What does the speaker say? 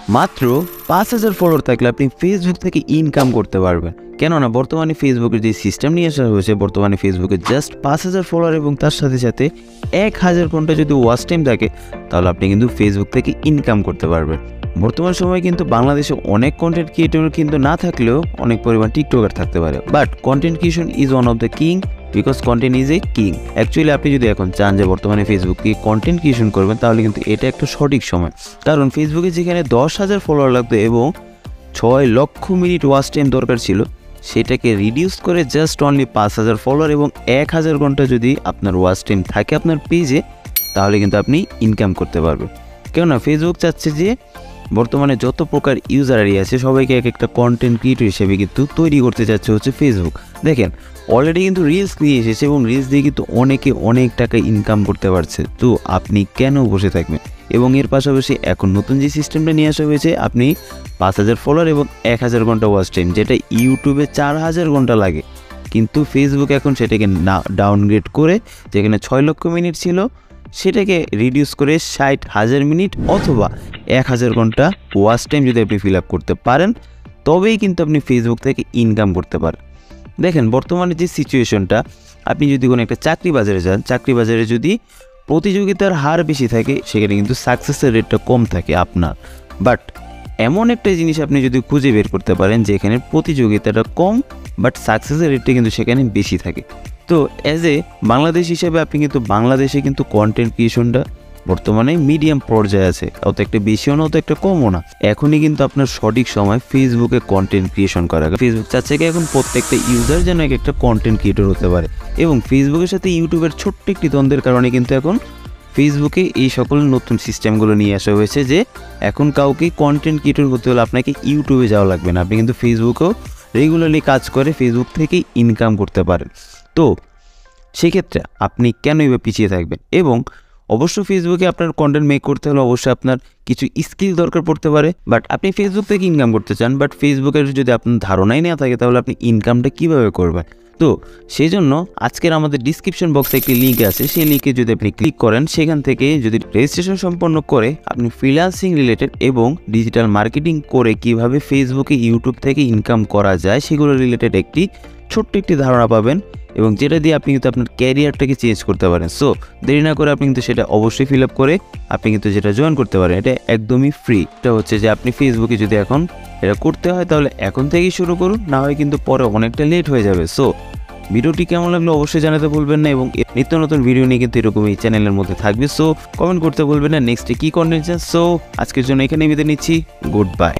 মাত্র ৫,০০০ ফলোয়ার থাকলে আপনি ফেসবুক থেকে ইনকাম করতে পারবেন। কেননা বর্তমানে ফেসবুকের যে সিস্টেম নিয়ে আসা হয়েছে, বর্তমানে ফেসবুকে জাস্ট ৫,০০০ ফলোয়ার এবং তার সাথে সাথে ১,০০০ ঘন্টা যদি ওয়াচ টাইম থাকে, তাহলে আপনি কিন্তু ফেসবুক থেকে ইনকাম করতে পারবেন। বর্তমান সময়ে কিন্তু বাংলাদেশে অনেক কন্টেন্ট ক্রিয়েটর কিন্তু না থাকলেও অনেক পরিমাণ টিকটকার থাকতে পারে, but content creation is one of the king, because content is a king. Actually আপনি যদি এখন চান যে বর্তমানে ফেসবুকে কন্টেন্ট ক্রিয়েশন করবেন, তাহলে কিন্তু এটা একটা সঠিক সময়। কারণ ফেসবুকে যেখানে ১০,০০০ ফলোয়ার লাগতো এবং ৬ লক্ষ মিনিট ওয়াচ টাইম দরকার ছিল, সেটাকে রিডিউস করে জাস্ট অনলি ৫,০০০ ফলোয়ার এবং ১,০০০ ঘন্টা যদি আপনার ওয়াচ টাইম থাকে আপনার পেজে, তাহলে কিন্তু আপনি ইনকাম করতে পারবেন। কেননা ফেসবুক চাচ্ছে যে বর্তমানে যত প্রকার ইউজারই আছে সবাইকে এক একটা কন্টেন্ট ক্রিয়েটর হিসেবে কিন্তু তৈরি করতে চাচ্ছে হচ্ছে ফেসবুক। দেখেন অলরেডি কিন্তু রিলস নিয়ে এসেছে এবং রিলস দিয়ে কিন্তু অনেকে অনেক টাকা ইনকাম করতে পারছে। তো আপনি কেন বসে থাকবেন? এবং এর পাশাপাশি এখন নতুন যে সিস্টেমটা নিয়ে আসা হয়েছে, আপনি ৫,০০০ ফলোয়ার এবং ১,০০০ ঘন্টা ওয়াচ টাইম, যেটা ইউটিউবে ৪,০০০ ঘন্টা লাগে, কিন্তু ফেসবুক এখন সেটাকে ডাউনগ্রেড করে যেখানে ৬ লক্ষ মিনিট ছিল সেটাকে রিডিউস করে ৬০,০০০ মিনিট অথবা ১,০০০ ঘন্টা ওয়াচ টাইম যদি আপনি ফিল আপ করতে পারেন, তবেই কিন্তু আপনি ফেসবুক থেকে ইনকাম করতে পারেন। দেখেন বর্তমানে যে সিচুয়েশনটা, আপনি যদি কোনো একটা চাকরি বাজারে যান, চাকরি বাজারে যদি প্রতিযোগিতার হার বেশি থাকে, সেখানে কিন্তু সাকসেসের রেটটা কম থাকে আপনার। বাট এমন একটা জিনিস আপনি যদি খুঁজে বের করতে পারেন যেখানে প্রতিযোগিতাটা কম বাট সাকসেসের রেটটা কিন্তু সেখানে বেশি থাকে। তো অ্যাজ এ বাংলাদেশ হিসেবে আপনি কিন্তু বাংলাদেশে কিন্তু কন্টেন্ট ক্রিয়েশনটা বর্তমানে মিডিয়াম পর্যায়ে আছে, অত একটা বেশিও না অত একটা কমও না। এখনই কিন্তু আপনার সঠিক সময় ফেসবুকে কন্টেন্ট ক্রিয়েশন করা। ফেসবুক চাচ্ছে কি এখন প্রত্যেকটা ইউজার যেন এক একটা কন্টেন্ট ক্রিয়েটর হতে পারে, এবং ফেসবুকের সাথে ইউটিউবের ছোট্ট একটি দ্বন্দ্বের কারণে কিন্তু এখন ফেসবুকে এই সকল নতুন সিস্টেমগুলো নিয়ে আসা হয়েছে যে এখন কাউকে কন্টেন্ট ক্রিয়েটর হতে হলে আপনাকে ইউটিউবে যাওয়া লাগবে না, আপনি কিন্তু ফেসবুকেও রেগুলারলি কাজ করে ফেসবুক থেকেই ইনকাম করতে পারেন। তো সেক্ষেত্রে আপনি কেনই বা পিছিয়ে থাকবেন? এবং অবশ্য ফেসবুকে আপনার কন্টেন্ট মেক করতে হলে অবশ্যই আপনার কিছু স্কিল দরকার পড়তে পারে, বাট আপনি ফেসবুক থেকে ইনকাম করতে চান, বাট ফেসবুকের যদি আপনার ধারণাই না থাকে, তাহলে আপনি ইনকামটা কীভাবে করবেন? তো সেই জন্য আজকের আমাদের ডিসক্রিপশন বক্সে একটি লিঙ্ক আছে, সেই লিঙ্কে যদি আপনি ক্লিক করেন, সেখান থেকে যদি রেজিস্ট্রেশন সম্পন্ন করে আপনি ফ্রিল্যান্সিং রিলেটেড এবং ডিজিটাল মার্কেটিং করে কিভাবে ফেসবুকে ইউটিউব থেকে ইনকাম করা যায় সেগুলো রিলেটেড একটি ছোট্ট একটি ধারণা পাবেন, এবং যেটা দিয়ে আপনি কিন্তু আপনার ক্যারিয়ারটাকে চেঞ্জ করতে পারেন। সো দেরি না করে আপনি কিন্তু সেটা অবশ্যই ফিল আপ করে আপনি কিন্তু যেটা জয়েন করতে পারেন, এটা একদমই ফ্রি। এটা হচ্ছে যে আপনি ফেসবুকে যদি এখন এটা করতে হয় তাহলে এখন থেকেই শুরু করুন, না হয় কিন্তু পরে অনেকটা লেট হয়ে যাবে। সো ভিডিওটি কেমন লাগলো অবশ্যই জানাতে ভুলবেন না, এবং নিত্য নতুন ভিডিও নিয়ে কিন্তু এরকম এই চ্যানেলের মধ্যে থাকবে। সো কমেন্ট করতে ভুলবেন না নেক্সটে কী কন্টেন্ট চান। সো আজকের জন্য এখানেই বিদায় নিচ্ছি, গুড বাই।